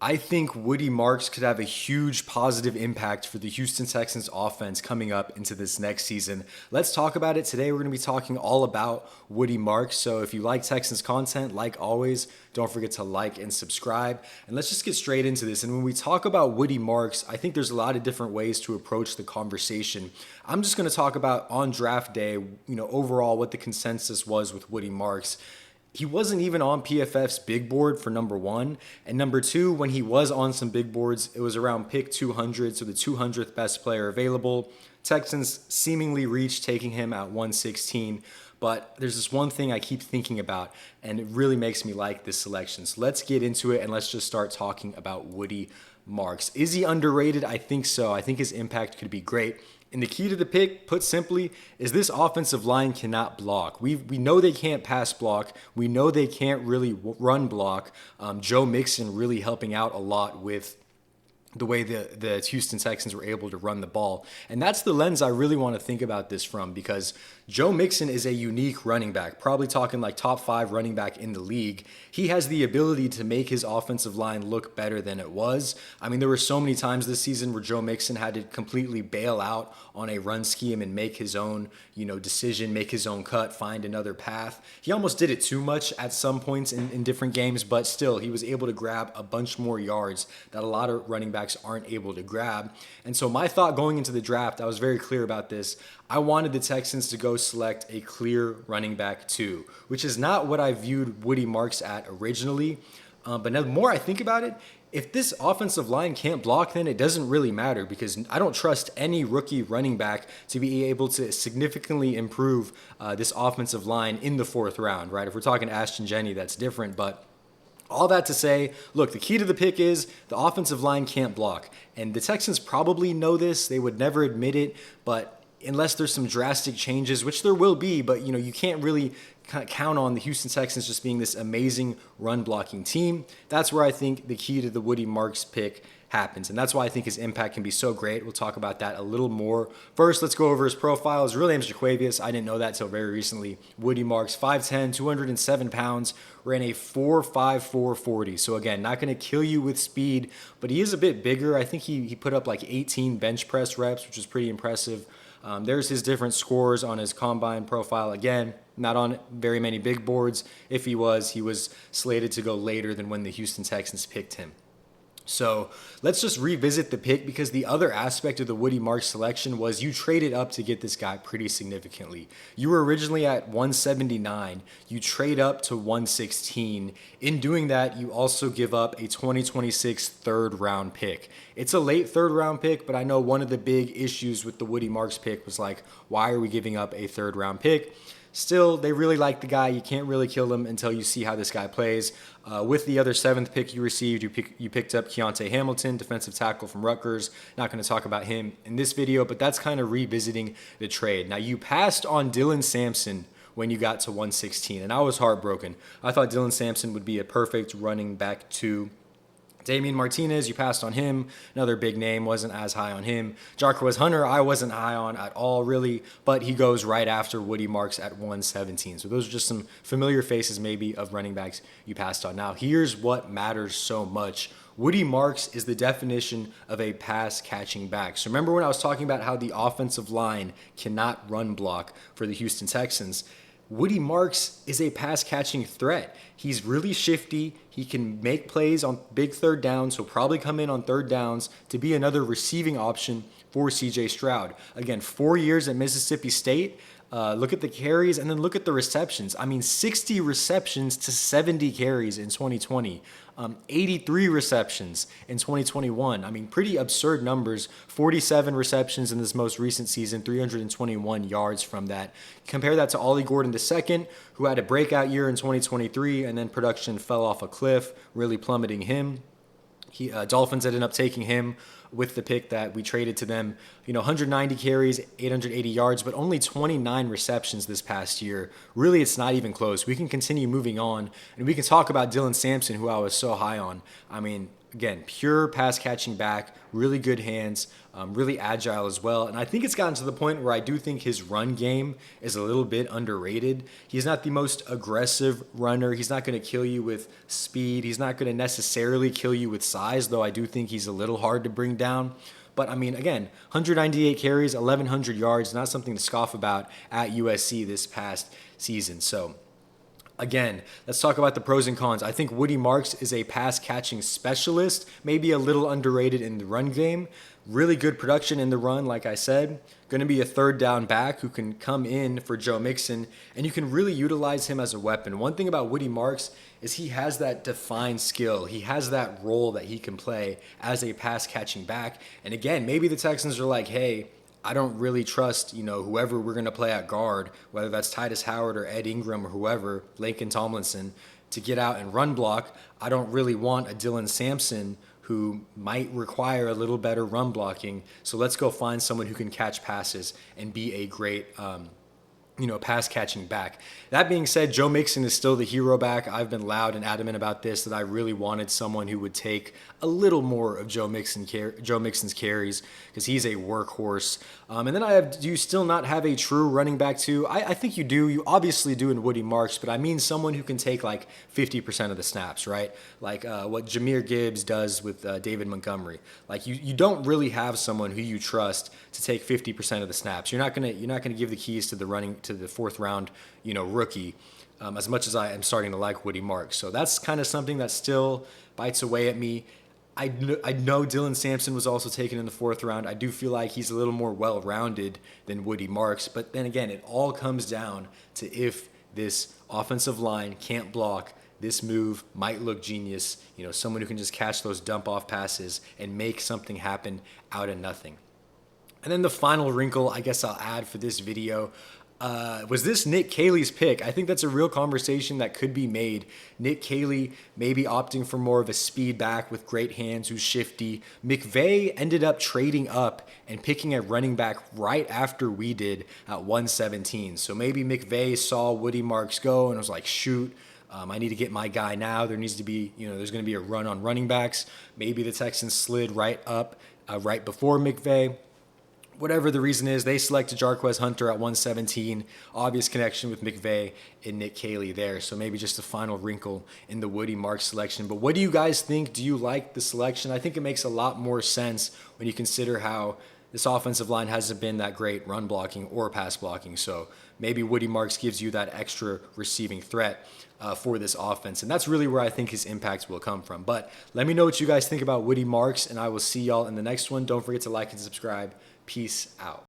I think Woody Marks could have a huge positive impact for the Houston Texans offense coming up into this next season. Let's talk about it today. We're going to be talking all about Woody Marks. So if you like Texans content, like always, don't forget to like and subscribe. And let's just get straight into this. And when we talk about Woody Marks, I think there's a lot of different ways to approach the conversation. I'm just going to talk about on draft day, overall what the consensus was with Woody Marks. He wasn't even on PFF's big board for number one. And number two, when he was on some big boards, it was around pick 200, so the 200th best player available. Texans seemingly reached taking him at 116. But there's this one thing I keep thinking about, and it really makes me like this selection. So let's get into it, and let's just start talking about Woody Marks. Is he underrated? I think so. I think his impact could be great. And the key to the pick, put simply, is this offensive line cannot block. We know they can't pass block. We know they can't really run block. Joe Mixon really helping out a lot with the way the Houston Texans were able to run the ball. And that's the lens I really want to think about this from, because Joe Mixon is a unique running back, probably talking like top 5 running back in the league. He has the ability to make his offensive line look better than it was. I mean, there were so many times this season where Joe Mixon had to completely bail out on a run scheme and make his own, decision, make his own cut, find another path. He almost did it too much at some points in different games, but still, he was able to grab a bunch more yards that a lot of running backs aren't able to grab. And so my thought going into the draft, I was very clear about this. I wanted the Texans to go select a clear running back 2, which is not what I viewed Woody Marks at originally. But now the more I think about it, if this offensive line can't block, then it doesn't really matter, because I don't trust any rookie running back to be able to significantly improve this offensive line in the 4th round, right? If we're talking Ashton Jenney, that's different, but all that to say, look, the key to the pick is the offensive line can't block. And the Texans probably know this. They would never admit it, but unless there's some drastic changes, which there will be, but you can't really count on the Houston Texans just being this amazing run blocking team. That's where I think the key to the Woody Marks pick happens. And that's why I think his impact can be so great. We'll talk about that a little more. First, let's go over his profile. His real name is Jaquavius. I didn't know that until very recently. Woody Marks, 5'10", 207 pounds, ran a 4.54 40. So again, not going to kill you with speed, but he is a bit bigger. I think he put up like 18 bench press reps, which is pretty impressive. There's his different scores on his combine profile. Again, not on very many big boards. If he was slated to go later than when the Houston Texans picked him. So let's just revisit the pick, because the other aspect of the Woody Marks selection was you traded up to get this guy pretty significantly. You were originally at 179. You trade up to 116. In doing that, you also give up a 2026 third round pick. It's a late third round pick, but I know one of the big issues with the Woody Marks pick was like, why are we giving up a third round pick? Still, they really like the guy. You can't really kill him until you see how this guy plays. With the other 7th pick you received, you picked up Keontae Hamilton, defensive tackle from Rutgers. Not going to talk about him in this video, but that's kind of revisiting the trade. Now, you passed on Dylan Sampson when you got to 116, and I was heartbroken. I thought Dylan Sampson would be a perfect running back 2. Damian Martinez, you passed on him. Another big name, wasn't as high on him. Jarquez Hunter, I wasn't high on at all, really, but he goes right after Woody Marks at 117. So those are just some familiar faces maybe of running backs you passed on. Now, here's what matters so much. Woody Marks is the definition of a pass-catching back. So remember when I was talking about how the offensive line cannot run block for the Houston Texans? Woody Marks is a pass-catching threat. He's really shifty. He can make plays on big third downs. He'll probably come in on third downs to be another receiving option for C.J. Stroud. Again, 4 years at Mississippi State. Look at the carries and then look at the receptions. I mean, 60 receptions to 70 carries in 2020. 83 receptions in 2021. I mean, pretty absurd numbers. 47 receptions in this most recent season, 321 yards from that. Compare that to Ollie Gordon II, who had a breakout year in 2023, and then production fell off a cliff, really plummeting him. Dolphins ended up taking him with the pick that we traded to them. 190 carries, 880 yards, but only 29 receptions this past year. Really, it's not even close. We can continue moving on, and we can talk about Dylan Sampson, who I was so high on. I mean, Again, pure pass catching back, really good hands, really agile as well. And I think it's gotten to the point where I do think his run game is a little bit underrated. He's not the most aggressive runner. He's not going to kill you with speed. He's not going to necessarily kill you with size, though I do think he's a little hard to bring down. But I mean, again, 198 carries, 1,100 yards, not something to scoff about at USC this past season. So, again, let's talk about the pros and cons. I think Woody Marks is a pass catching specialist, maybe a little underrated in the run game. Really good production in the run, like I said. Going to be a third down back who can come in for Joe Mixon, and you can really utilize him as a weapon. One thing about Woody Marks is he has that defined skill. He has that role that he can play as a pass catching back. And again, maybe the Texans are like, hey, I don't really trust, whoever we're going to play at guard, whether that's Titus Howard or Ed Ingram or whoever, Laken Tomlinson, to get out and run block. I don't really want a Dylan Sampson who might require a little better run blocking. So let's go find someone who can catch passes and be a great pass catching back. That being said, Joe Mixon is still the hero back. I've been loud and adamant about this, that I really wanted someone who would take a little more of Joe Mixon's carries, because he's a workhorse. And then do you still not have a true running back too? I think you do. You obviously do in Woody Marks, but I mean someone who can take like 50% of the snaps, right? Like what Jahmyr Gibbs does with David Montgomery. Like you don't really have someone who you trust to take 50% of the snaps. You're not gonna give the keys to the fourth round, rookie. As much as I am starting to like Woody Marks. So that's kind of something that still bites away at me. I know Dylan Sampson was also taken in the fourth round. I do feel like he's a little more well-rounded than Woody Marks. But then again, it all comes down to if this offensive line can't block, this move might look genius. Someone who can just catch those dump-off passes and make something happen out of nothing. And then the final wrinkle I guess I'll add for this video was this Nick Caley's pick. I think that's a real conversation that could be made. Nick Caley maybe opting for more of a speed back with great hands who's shifty. McVay ended up trading up and picking a running back right after we did at 117. So maybe McVay saw Woody Marks go and was like, shoot, I need to get my guy now. There needs to be, there's going to be a run on running backs. Maybe the Texans slid right up right before McVay. Whatever the reason is, they selected Jarquez Hunter at 117. Obvious connection with McVay and Nick Caley there. So maybe just a final wrinkle in the Woody Marks selection. But what do you guys think? Do you like the selection? I think it makes a lot more sense when you consider how this offensive line hasn't been that great run blocking or pass blocking. So maybe Woody Marks gives you that extra receiving threat for this offense. And that's really where I think his impact will come from. But let me know what you guys think about Woody Marks, and I will see y'all in the next one. Don't forget to like and subscribe. Peace out.